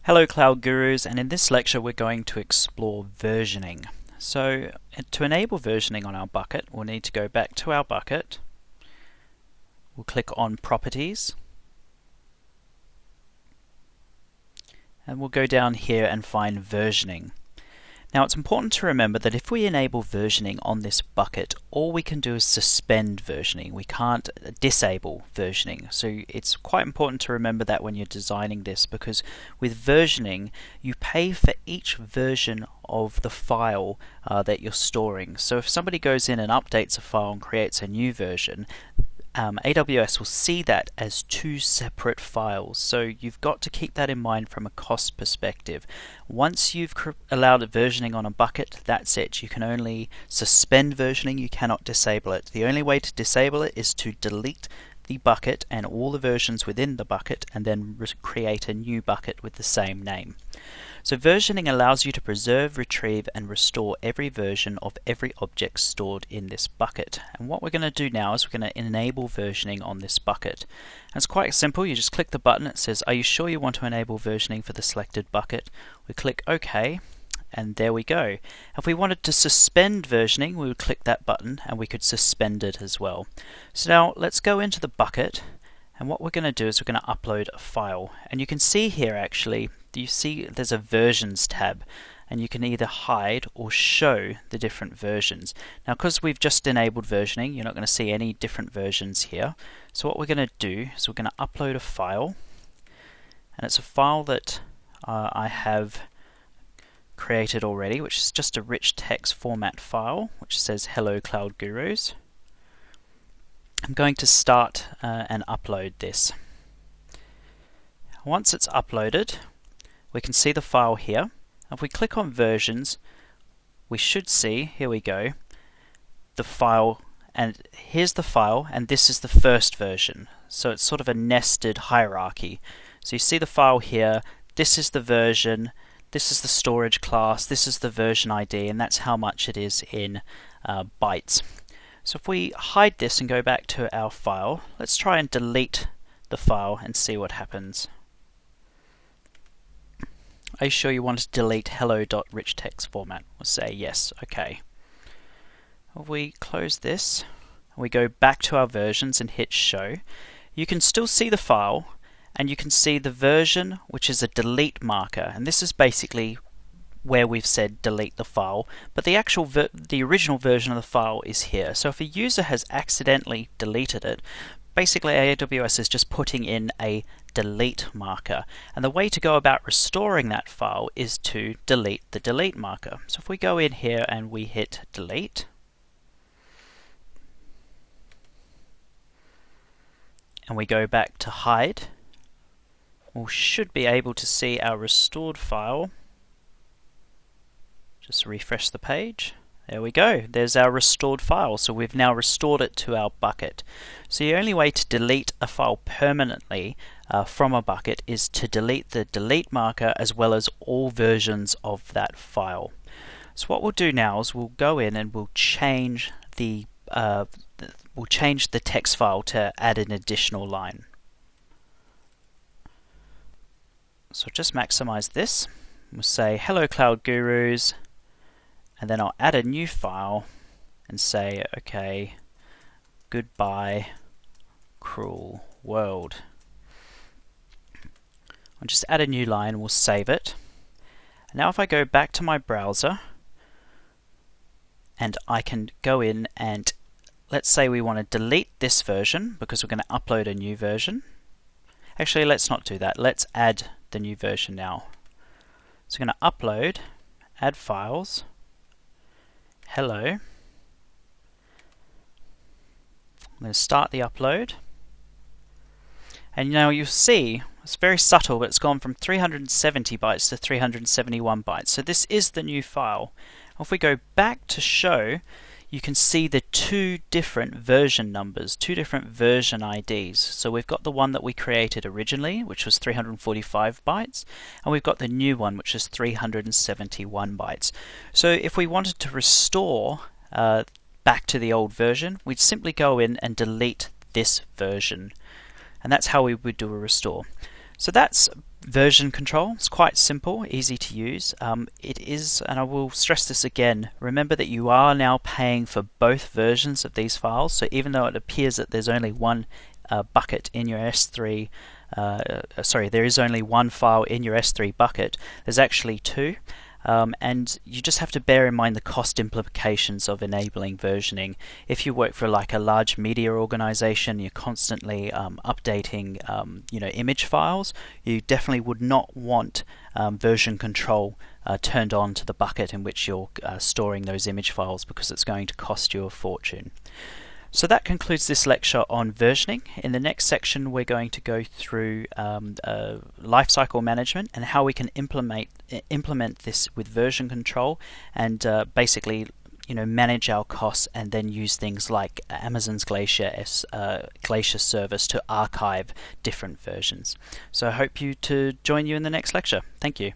Hello Cloud Gurus, and in this lecture we're going to explore versioning. So to enable versioning on our bucket, we'll need to go back to our bucket. We'll click on Properties, and we'll go down here and find versioning. Now it's important to remember that if we enable versioning on this bucket, all we can do is suspend versioning. We can't disable versioning. So it's quite important to remember that when you're designing this, because with versioning you pay for each version of the file that you're storing. So if somebody goes in and updates a file and creates a new version, AWS will see that as two separate files, so you've got to keep that in mind from a cost perspective. Once you've allowed versioning on a bucket, that's it. You can only suspend versioning, you cannot disable it. The only way to disable it is to delete the bucket and all the versions within the bucket and then create a new bucket with the same name. So versioning allows you to preserve, retrieve and restore every version of every object stored in this bucket. And what we're going to do now is we're going to enable versioning on this bucket. And it's quite simple. You just click the button. It says, are you sure you want to enable versioning for the selected bucket? We click OK, and there we go. If we wanted to suspend versioning, we would click that button and we could suspend it as well. So now let's go into the bucket, and what we're going to do is we're going to upload a file. And you can see here actually, you see there's a versions tab, and you can either hide or show the different versions. Now because we've just enabled versioning, you're not going to see any different versions here. So what we're going to do is we're going to upload a file, and it's a file that I have created already, which is just a rich text format file which says Hello Cloud Gurus. I'm going to start and upload this. Once it's uploaded, we can see the file here. If we click on versions, we should see, here we go, the file, and here's the file, and this is the first version. So it's sort of a nested hierarchy. So you see the file here, this is the version, this is the storage class, this is the version ID, and that's how much it is in bytes. So if we hide this and go back to our file, let's try and delete the file and see what happens. Are you sure you want to delete hello.richText format? We'll say yes, okay. If we close this, and we go back to our versions and hit show, you can still see the file, and you can see the version, which is a delete marker, and this is basically where we've said delete the file, but the actual the original version of the file is here. So if a user has accidentally deleted it, basically AWS is just putting in a delete marker, and the way to go about restoring that file is to delete the delete marker. So if we go in here and we hit delete, and we go back to hide, we should be able to see our restored file. Just refresh the page. There we go. There's our restored file. So we've now restored it to our bucket. So the only way to delete a file permanently from a bucket is to delete the delete marker as well as all versions of that file. So what we'll do now is we'll go in and we'll change the text file to add an additional line. So just maximize this. We'll say Hello Cloud Gurus, and then I'll add a new file and say, okay, goodbye cruel world. I'll just add a new line, we'll save it. And now if I go back to my browser, and I can go in and let's say we want to delete this version because we're going to upload a new version. Actually, let's not do that. Let's add the new version now. So I'm going to upload, add files, hello. I'm going to start the upload, and now you'll see it's very subtle, but it's gone from 370 bytes to 371 bytes. So this is the new file. If we go back to show, you can see the two different version numbers, two different version IDs. So we've got the one that we created originally, which was 345 bytes, and we've got the new one, which is 371 bytes. So if we wanted to restore back to the old version, we'd simply go in and delete this version. And that's how we would do a restore. So that's Version control is quite simple, easy to use. It is, and I will stress this again, remember that you are now paying for both versions of these files, so even though it appears that there's only one bucket in your S3, there is only one file in your S3 bucket, there's actually two. And you just have to bear in mind the cost implications of enabling versioning. If you work for like a large media organization, you're constantly updating image files, you definitely would not want version control turned on to the bucket in which you're storing those image files, because it's going to cost you a fortune. So that concludes this lecture on versioning. In the next section, we're going to go through lifecycle management and how we can implement this with version control, and basically, manage our costs, and then use things like Amazon's Glacier service to archive different versions. So I hope to join you in the next lecture. Thank you.